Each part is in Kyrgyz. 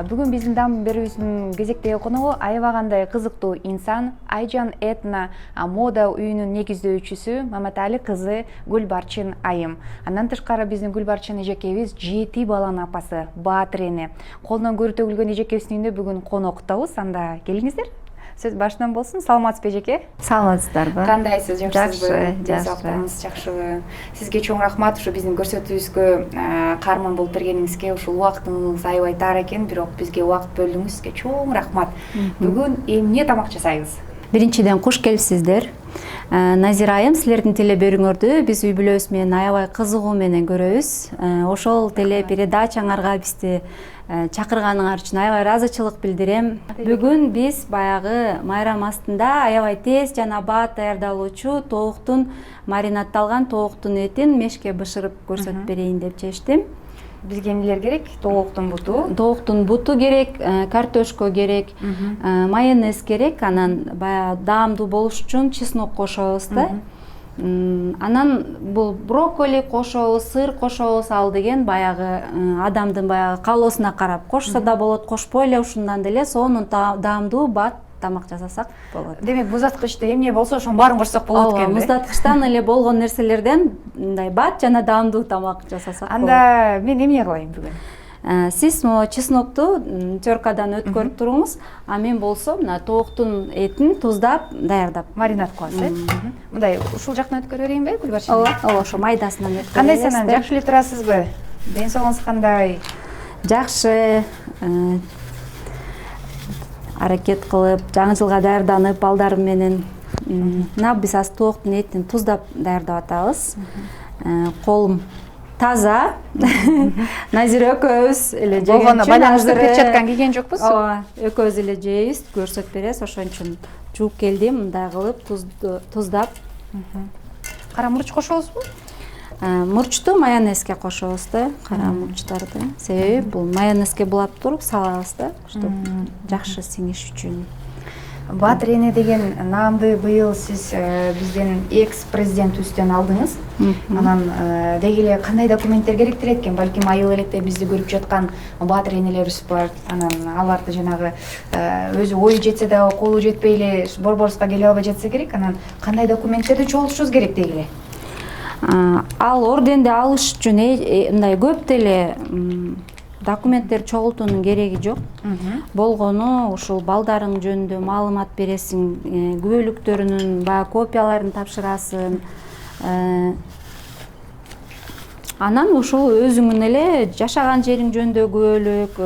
Бүгүн биздин дам берүүбүздүн кезектеги коногу аябай кандай кызыктуу инсан, Айжан Этно мода үйүнүн негиздөөчүсү Маматали кызы Гүлбарчын айым. Андан тышкары биздин Гүлбарчын эжекебиз 7 баланын апасы Баатыр эне. Колунан көрүү төгүлгөн эжекебиздин үйүндө бүгүн коноктобуз. Анда келиңиздер. Сөз башынан болсун. Саламатсызбы эжеке? Саламатсыздарбы? Кандайсыз? Жакшы, Денсаулыгыңыз жакшыбы? Сизге чоң рахмат ушу биздин көрсөтүүбүзгө каарман болуп бергениңизге. Ушул убактыңыз аябай тар экен, бирок бизге убакыт бөлдүңүз. Сизге чоң рахмат. Бүгүн эмне тамак жасайбыз? Биринчиден куш келипсиздер. Назира айым, силердин телебөрүңөрдү биз үй бүлөбүз менен аябай кызыгуу менен көрөбүз. Ошол телепередачаңарга бизди чакырганыңар үчүн аябай ыраазычылык билдирем. Бүгүн биз баягы майрам астында аябай тез жана бат даярдалуучу тооктун маринадталган тооктун этин мешке бышырып көрсөтүп берейин деп чечтим. Бизге эмнелер керек? Тооктун буту. Тооктун буту керек, картошка керек, майонез керек, анан баягы даамдуу болуш үчүн чеснок кошобуз да. Анан бул брокколи кошобуз, сыр кошобуз, ал деген баягы адамдын баягы каалоосуна карап кошсо да болот, кошпой эле ушундан деле сонун даамдуу бат тамак жасасак болот. Демек муздаткычта эмне болсо ошонун баарын кошсок болот экен. Муздаткычтан эле болгон нерселерден мындай бат жана даамдуу тамак жасасак болот. Анда мен эмне кылайын бүгүн? Сиз чеснокту теркадан өткөрүп туруңуз, а мен болсо мына тооктун этин туздап даярдап маринад кылабыз, э? Мындай ушул жактан өткөрө берейинби, Гүлбарчын? Ооба, ошо майдасынан өткөрөбүз. Кандай санан жакшы эле турасызбы? Ден соолугуңуз кандай? Жакшы. Аракет кылып, жаңы жылга даярданып, балдарым менен мына биз азыр тооктун этин туздап даярдап атабыз. Колум таза. Назира экөөбүз эле жеген үчүн байланыштырып перчатканы кийген жокпуз? Ооба, экөөбүз эле жейбиз, көрсөтүп беребиз, ошон үчүн жууп келдим, мындай кылып туздап. Кара мурч кошобузбу? Мурчту майонезге кошобуз да, кара мурчтарды. Себеби бул майонезге булап туруп салабыз да, чтобы жакшы сиңиш үчүн. Баатыр эне деген наамды быйыл сиз биздин экс-президентибизден алдыңыз. Анан деги эле кандай документтер керектир экен? Балким айыл электе бизди көрүп жаткан баатыр энелерибиз бар. Анан аларды жанагы өзү ою жетсе да колу жетпей эле борборубузга келе албай жатса керек. Анан кандай документтерди чогултушубуз керек деги эле? Ал орденди алыш үчүн мындай көп деле документтер чогултуунун кереги жок. Болгону ушул балдарың жөнүндө маалымат бересиң, күбөлүктөрүнүн баягы копияларын тапшырасың. Анан ушул өзүңүн эле жашаган жериң жөнүндө күбөлүк,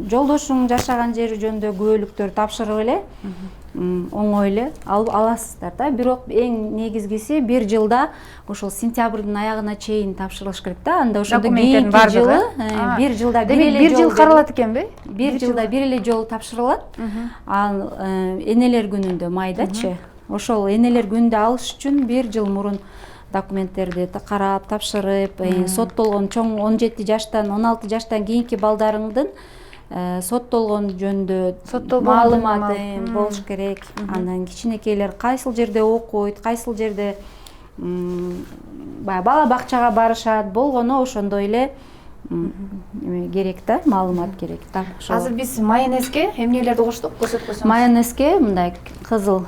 жолдошуң жашаган жери жөнүндө күбөлүктөр тапшырып эле оңой эле аласыздар да. Бирок эң негизгиси 1 жылда ошол сентябрдын аягына чейин тапшырылыш керек да. Анда ошондо кийинки жылы 1 жылда бир эле жолу 1 жыл каралат экенби? 1 жылда бир эле жолу тапшырылат. Ал энелер күнүндө майдачы. Ошол энелер күнүндө алыш үчүн 1 жыл мурун документтерди карап, тапшырып, соттолгон чоң 17 жаштан 16 жаштан кийинки балдарыңдын соттолгон жөнүндө маалымат болуш керек. Андан кичинекейлер кайсыл жерде окуйт, кайсыл жерде баягы бала бакчага барышат, болгону ошондой эле керек да, маалымат керек. Азыр биз майонезге эмнелерди коштук, көрсөтүп койсоңуз? Майонезге мындай кызыл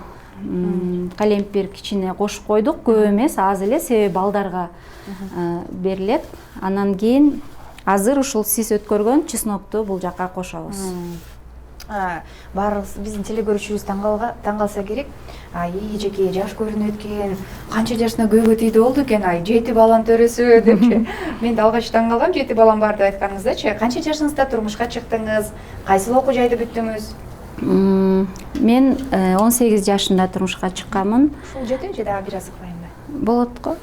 калемпир кичине кошуп койдук, көп эмес, аз эле, себеби балдарга берилет. Анан кийин азыр ушул сиз өткөргөн чеснокту бул жакка кошобуз. Баарыбыз биздин теле көрүүчүбүз таң калса керек. Эжеке жаш көрүнөт экен, канча жашына көйгөй тийди болду экен, 7 баланын төрөсү депчи. Мен да алгач таң калгам, 7 балам бар деп айтканыңыздачы. Канча жашыңызда турмушка чыктыңыз? Кайсыл окуу жайды бүттүңүз? Мен 18 жашында турмушка чыкканмын. Ушул жетеби же дагы бир аз кылайынбы? Болот го.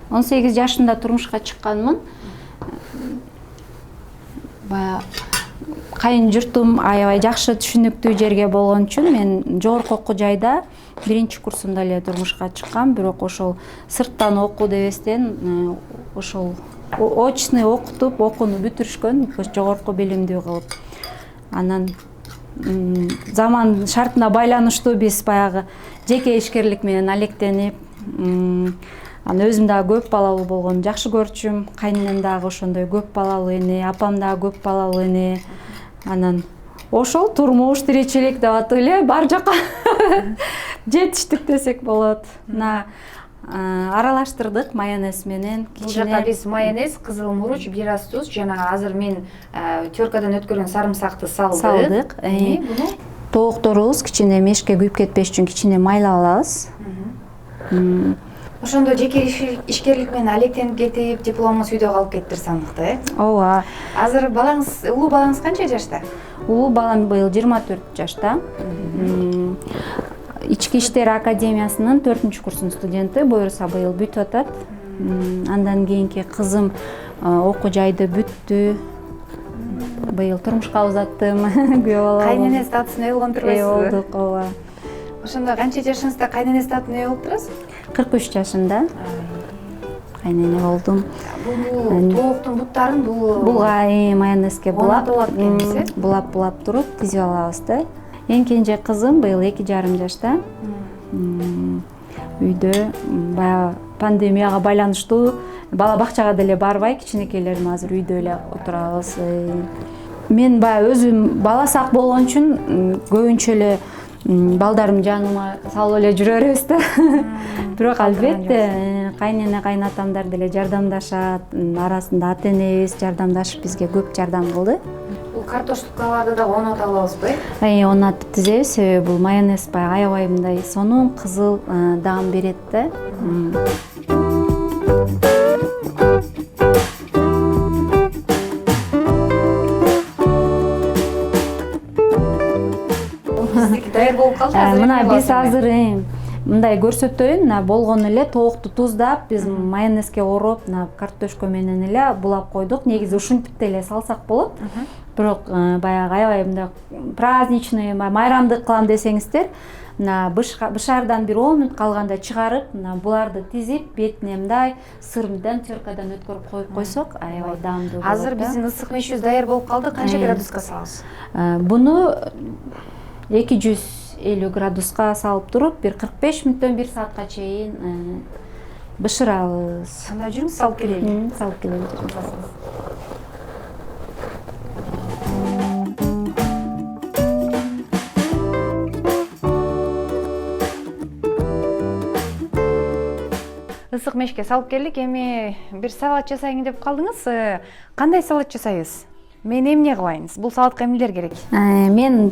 18 жашында турмушка чыкканмын. Бая кайын журтум аябай жакшы түшүнүктүү жерге болгон үчүн мен жогорку окуу жайда 1-курсумда эле турмушка чыккам, бирок ошол сырттан окуу дебестен ошол очный окутуп, окууну бүтүрүшкөн, жогорку билимдүү кылып. Анан заман шартына байланыштуу биз баягы жеке ишкерлик менен алектенип, анан өзүм дагы көп балалуу болгону жакшы көрчүм. Кайненем дагы ошондой көп балалуу эне, апам дагы көп балалуу эне. Анан ошол турмуш, тиричилик деп атып эле бар жакка жетиштик десек болот. Мына аралаштырдык майонез менен Бул жака биз майонез, кызыл муруч, бир аз туз жана азыр мен теркадан өткөргөн сарымсакты салдык. Буну тоокторубуз кичине мешке күйүп кетпеш үчүн кичине майлап алабыз. Ошондо жеке ишкерлик менен алектенип кетип, дипломуңуз үйдө калып кетиптир сандыкта, Ооба. Азыр улуу балаңыз канча жашта? Улуу балам быйыл 24 жашта. Ички иштер академиясынын 4-курсунун студенти, буюрса быйыл бүтүп атат. Андан кийинки кызым окуу жайды бүттү. Быйыл турмушка узаттым, күйөө бала. Кайнене статусуна ээ болгон турбайсызбы? Болдук, ооба. Ошондо канча жашыңызда кайнене статусуна ээ болуп турасыз? 43 жашымда кайнене болдум. Бул тооктун буттарын майонезге булап туруп тизип алабыз да. Эң кенже кызым быйыл 2,5 жашта. Үйдө баягы пандемияга байланыштуу бала бакчага деле барбай, кичинекейлерим азыр үйдө эле отурабыз. Мен баягы өзүм бала сак болгон үчүн көбүнчө эле балдарым жаныма салып эле жүрө беребиз да. Бирок албетте кайнене кайнатамдар деле жардамдашат. Арасында ата-энебиз жардамдашып бизге көп жардам кылды. Бул картошкаларды да онотуп алабызбы? Онотуп тизебиз, себеби бул майонез баягы аябай мындай сонун кызыл даам берет да. Даяр болуп калды азыр. Мына биз азыр мындай көрсөтөйүн, мына болгон эле тоокту туздап, биз майонезге ороп, мына картошка менен эле булап койдук. Негизи ушинтип деле салсак болот. Бирок баягы аябай мындай праздничный, майрамдык кылам десеңиздер, мына бышаардан бир 10 мүнөт калганда чыгарып, мына буларды тизип, бетине мындай сырымдан теркадан өткөрүп коюп койсок, аябай даамдуу болот. Азыр биздин ысык мешибиз даяр болуп калды. Канча градуска салабыз? Буну 250 градуска салып туруп, бир 45 мүнөттөн 1 саатка чейин бышырабыз. Анда жүрүңүз, салып келели. Салып келели. Ысык мешке салып келдик. Эми бир салат жасайын деп калдыңыз. Кандай салат жасайбыз? Мен эмне кылайынбыз? Бул салатка эмнелер керек? Мен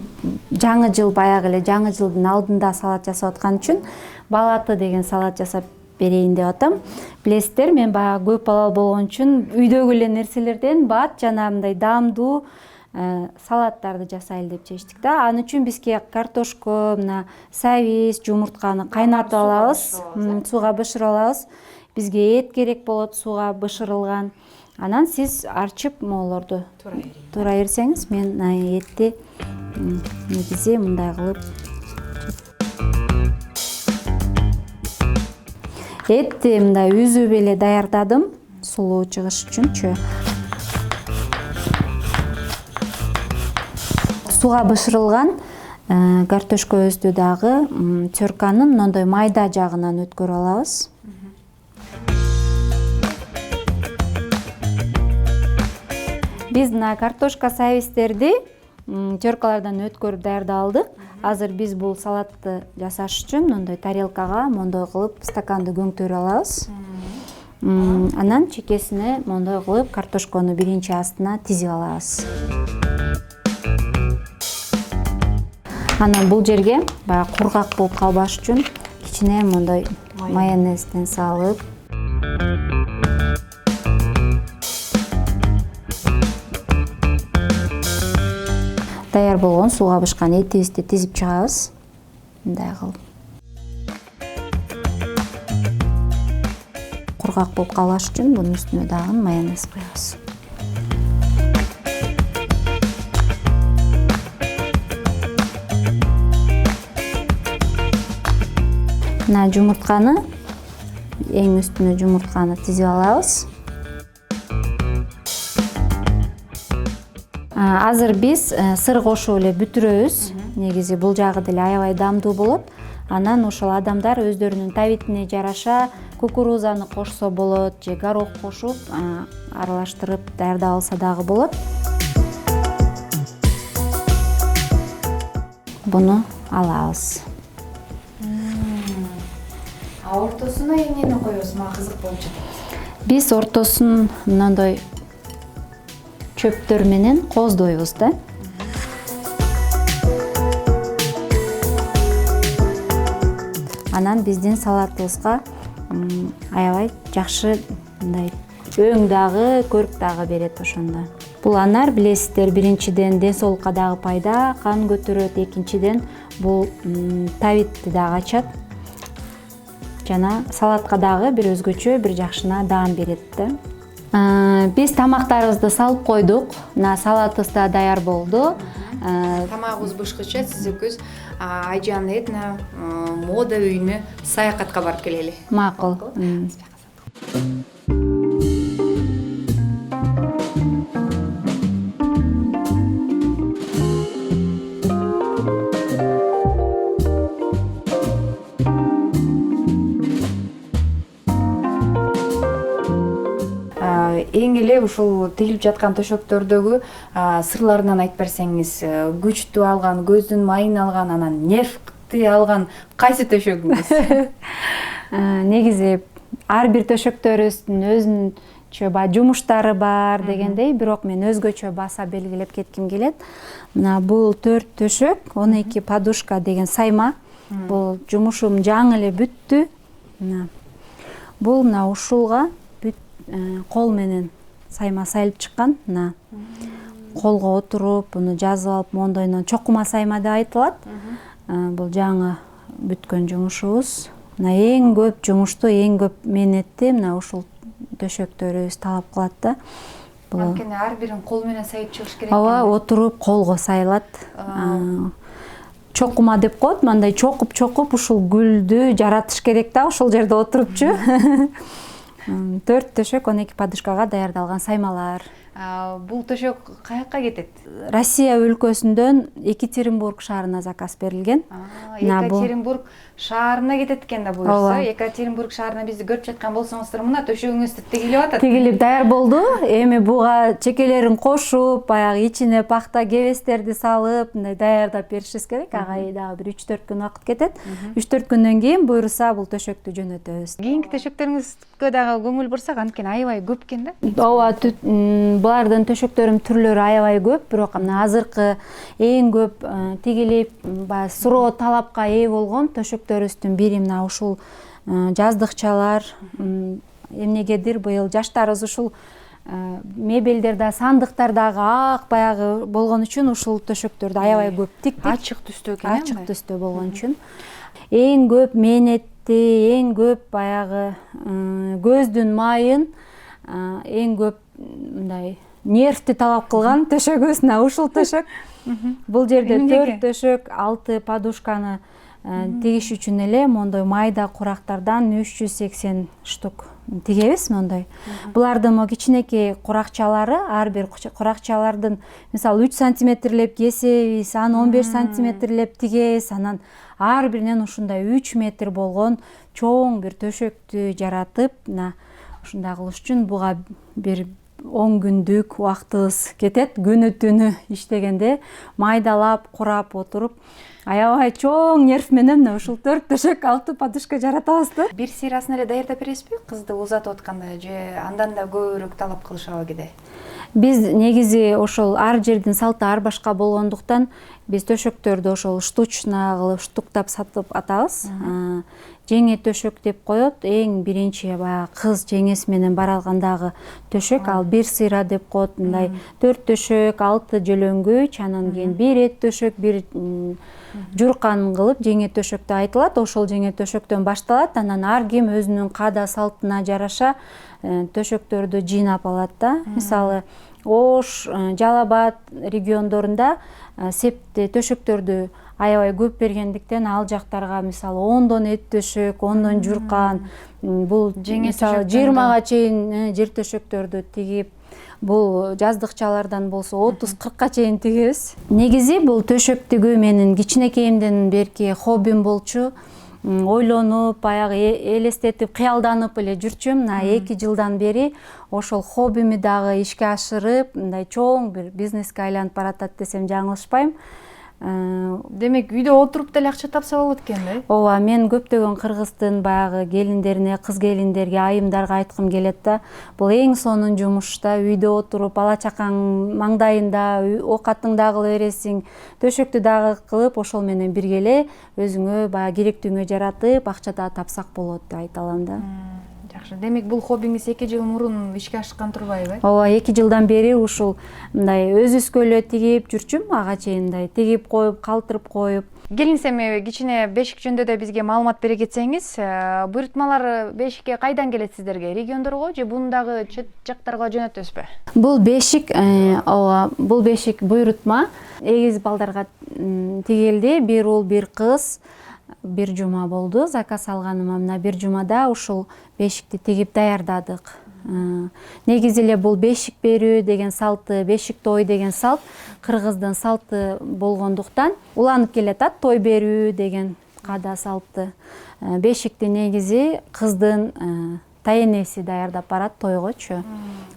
жаңы жыл баягы эле жаңы жылдын алдында салат жасап аткан үчүн балаты деген салат жасап берейин деп атам. Билесиздер, мен баягы көп балалуу болгон үчүн үйдөгү эле нерселерден бат жана мындай даамдуу салаттарды жасайлы деп чечтик да. Ал үчүн бизге картошка, мына сабиз, жумуртканы кайнатып алабыз, сууга бышырып алабыз. Бизге эт керек болот, сууга бышырылган. Анан сиз арчып моолорду туура берсеңиз, мен этти негизи мындай кылып этти мындай үзүп эле даярдадым, сулуу чыгыш үчүнчү. Сууга бышырылган картошкабызды дагы терканын мондой майда жагынан өткөрүп алабыз. Биз мына картошка сабиздерди теркалардан өткөрүп даярдап алдык. Азыр биз бул салатты жасаш үчүн мондой тарелкага мондой кылып стаканды көңтөрүп алабыз. Анан чекесине мондой кылып картошканы биринчи астына тизип алабыз. Анан бул жерге баягы кургак болуп калбаш үчүн кичине мондой майонезден салып даяр болгон сууга бышкан этибизди тизип чыгабыз. Мындай кылып. Кургак болуп калбаш үчүн бунун үстүнө дагы майонез коебуз. Мына жумуртканы, эң үстүнө жумуртканы тизип алабыз. Азыр биз сыр кошуп эле бүтүрөбүз. Негизи бул жагы деле аябай даамдуу болот. Анан ошол адамдар өздөрүнүн табитине жараша кукурузаны кошсо болот, же горох кошуп аралаштырып даярдап алса дагы болот. буну алабыз. Ортосуна эмнени коебуз? Мага кызык болуп жатат. Биз ортосун мындай чөптөр менен кооздойбуз да. Анан биздин салатыбызга аябай жакшы мындай өң дагы, көрк дагы берет ошондо. Бул анар билесиздер, биринчиден ден соолукка дагы пайда, кан көтөрөт, экинчиден бул табитти дагы ачат. Жана салатка дагы бир өзгөчө, бир жакшына даам берет да. Биз тамактарыбызды салып койдук. Салатыбыз да даяр болду. Тамагыбыз бышкыча, сиз экөөбүз Айжан Этно мода үйүнө саякатка барып келели. Макул. Эң эле ушул тигилип жаткан төшөктөрдөгү сырларынан айтып берсеңиз, күчтү алган, көздүн майын алган, анан нервти алган кайсы төшөгүңүз? Негизи ар бир төшөктөрүбүздүн өзүнчө жумуштары бар дегендей, бирок мен өзгөчө баса белгилеп кетким келет. Мына бул 4 төшөк, 12 подушка деген сайма. Бул жумушум жаңы эле бүттү. Бул мына ушулга кол менен сайма сайылып чыккан. Колго отуруп, буну жазып алып, мондойдон чокума сайма деп айтылат. Бул жаңы бүткөн жумушубуз. Эң көп жумушту, эң көп мээнетти мына ушул төшөктөрүбүз талап кылат да. Анткени ар бирин кол менен сайып чыгыш керек. Ооба, отуруп колго сайылат. Чокума деп коет, мындай чокуп ушул гүлдү жаратыш керек да, ушул жерде отурупчу. 4 төшөк 12 подушкага даярдалган саймалар. Бул төшөк каяка кетет? Россия өлкөсүндөн Екатеринбург шаарына заказ берилген. Екатеринбург шаарына кетет экен да буюрса. Екатеринбург шаарына бизди көрүп жаткан болсоңуздар, мына төшөгүңүз тигилип атат. Тигилип даяр болду. Эми буга чекелерин кошуп, баягы ичине пахта кебестерди салып, мындай даярдап беришибиз керек. Ага дагы бир 3-4 күн убакыт кетет. 3-4 күндөн кийин буюрса бул төшөктү жөнөтөбүз. Кийинки төшөктөрүңүзгө дагы көңүл бурсак, анткени аябай көп экен да. Ооба, булардын төшөктөрүнүн түрлөрү аябай көп, бирок мына азыркы эң көп тигилип, баягы суроо талапка ээ болгон төшөктөрүбүздүн бири мына ушул жаздыкчалар. Эмнегедир быйыл жаштарыбыз ушул мебелдерде, сандыктардагы ак баягы болгон үчүн ушул төшөктөрдү аябай көп тиктик. Ачык түстүү экен. Ачык түстүү болгон үчүн. Эң көп мээнетти, эң көп баягы көздүн майын, эң көп мындай нервти талап кылган төшөгүбүз мына ушул төшөк. Бул жерде 4 төшөк, 6 подушканы тигиш үчүн эле мондой майда курактардан 380 штук тигебиз мондой. Булардын мо кичинекей куракчалары, ар бир куракчалардын мисалы 3 сантиметрлеп кесебиз, аны 15 сантиметрлеп тигебиз, анан ар биринен ушундай 3 метр болгон чоң бир төшөктү жаратып, мына ушундай кылыш үчүн буга бир 10 күндүк убактыбыз кетет. Күнү түнү иштегенде майдалап, курап отуруп, аябай чоң нерв менен ушул 4 төшөк 6 подушка жаратабыз да. Бир сыйрасын эле даярдап бересизби? Кызды узатып атканда же андан да көбүрөөк талап кылышабы кеде? Биз негизи ошол ар жердин салты ар башка болгондуктан биз төшөктөрдү ошол штучно кылып, штуктап сатып атабыз. Жеңе төшөк деп коет. Эң биринчи баягы кыз жеңеси менен баралгандагы төшөк, ал бир сыйра деп коет. Мындай 4 төшөк, 6 жөлөңгүч, анан кийин бир эт төшөк, бир журкан кылып жеңе төшөк деп айтылат. Ошол жеңе төшөктөн башталат. Анан ар ким өзүнүн каада салтына жараша төшөктөрдү жыйнап алат да. Мисалы, Ош, Жалал Абад региондорунда септи төшөктөрдү аябай көп бергендиктен ал жактарга мисалы 10дон эт төшөк, 10дон журкан, бул мисалы 20га чейин жер төшөктөрдү тигип, бул жаздыкчалардан болсо 30-40ка чейин тигебиз. Негизи бул төшөк тигүү менин кичинекейимден берки хоббим болчу. Ойлонуп, баягы элестетип, кыялданып эле жүрчүм. Мына 2 жылдан бери ошол хоббими дагы ишке ашырып, мындай чоң бир бизнеске айланып баратат десем жаңылышпайм. Демек үйдө отуруп деле акча тапса болот экен да? Ооба, мен көптөгөн кыргыздын баягы келиндерине, кыз келиндерге, айымдарга айткым келет да, бул эң сонун жумуш да, үйдө отуруп, бала чакаң маңдайында, оокатыңды дагы кыла бересиң, төшөктү дагы кылып, ошол менен бирге эле өзүңө баягы керектүүңө жаратып, акча да тапсак болот деп айта алам да. Жакшы. Демек бул хоббиңиз 2 жыл мурун ишке ашкан турбайбы? Ооба, 2 жылдан бери ушул мындай өзүбүзгө эле тигип жүрчүм, ага чейин мындай тигип коюп, калтырып коюп. Келиңиз эми кичине бешик жөнүндө бизге маалымат бере кетсеңиз, буйрутмалар бешикке кайдан келет сиздерге? Региондорго же бундагы чет жактарга жөнөтөсүзбү? Бул бешик, ооба, бул бешик буйрутма. Эгиз балдарга тигилди, бир уул, бир кыз. Бир жума болду, заказ алганыма мына бир жумада ушул бешикти тигип даярдадык. Негизи эле бул бешик берүү деген салты, бешик той деген салт кыргыздын салты болгондуктан уланып келатат, той берүү деген каада салты. Бешикти негизи кыздын тайенеси даярдап барат тойгочу.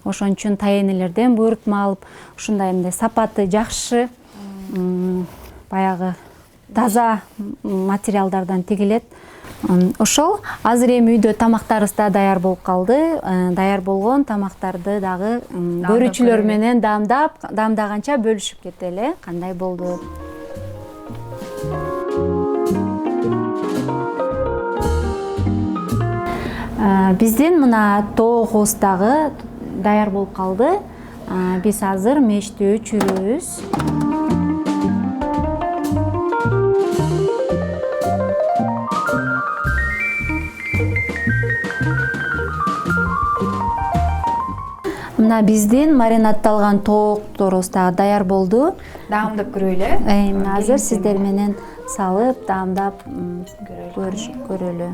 Ошон үчүн тайенелерден буйрутма алып, ушундай мындай сапаты жакшы, баягы таза материалдардан тигилет. Ошол азыр эми үйдө тамактарыбыз да даяр болуп калды. Даяр болгон тамактарды дагы көрүүчүлөр менен даамдаганча бөлүшүп кетели. Кандай болду? Биздин мына тоогубуз дагы даяр болуп калды. Биз азыр мештү өчүрөбүз. Мына биздин маринадталган тоокторубуз дагы даяр болду. Даамдап көрөлү. Мына азыр сиздер менен салып, даамдап көрөлү.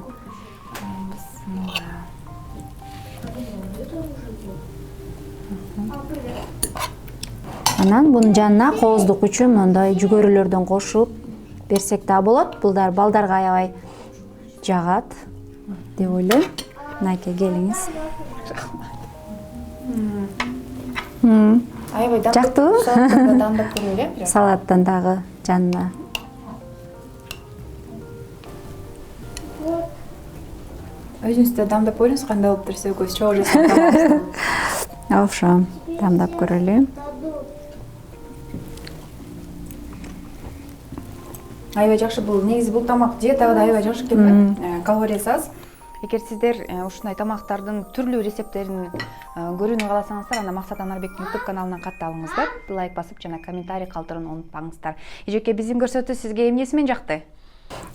Анан бунун жанына кооздук үчүн мындай жүгөрүлөрдөн кошуп берсек да болот. Булдар балдарга аябай жагат деп ойлойм. Мынакей келиңиз. Аябай жактыбы? Даамдап көрөлү. Салаттан дагы жанына. Өзүңүз да даамдап көрүңүз, кандай болуп турса көз чогуу жасап. Ошо, даамдап көрөлү. Аябай жакшы, бул негизи бул тамак жеятага да аябай жакшы экен. Калориясы аз. Эгер сиздер ушундай тамактардын түрлүү рецепттерин көрүүнү кааласаңыздар, анда Максат Анарбектин YouTube каналынан катталыңыздар. Лайк басып жана комментарий калтырууну унутпаңыздар. Эжеке, биздин көрсөтүү сизге эмнеси менен жакты?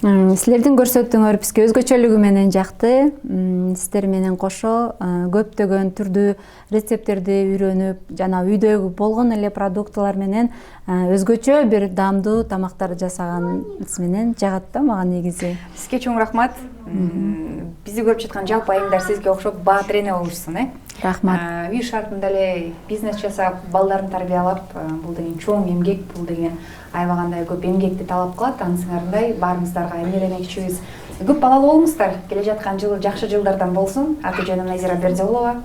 Силердин көрсөтүүңөр бизге өзгөчөлүгү менен жакты. Сиздер менен кошо көптөгөн түрдүү рецепттерди үйрөнүп, жана үйдөгү болгон эле продуктылар менен өзгөчө бир даамдуу тамактар жасаганыңыз менен жагат да мага негизи. Сизге чоң рахмат. Бизди көрүп жаткан жалпы айымдар сизге окшоп баатыр эне болушсун, Рахмат. Үй шартында эле бизнес жасап, балдарын тарбиялап, бул деген чоң эмгек, бул деген аябагандай көп эмгекти талап кылат. Анысыңардай баарыңыздарга эмгелемекчибиз. Көп балалуу болуңуздар. Келе жаткан жыл жакшы жылдардан болсун. Аты жөнүм Назира Бердиулова.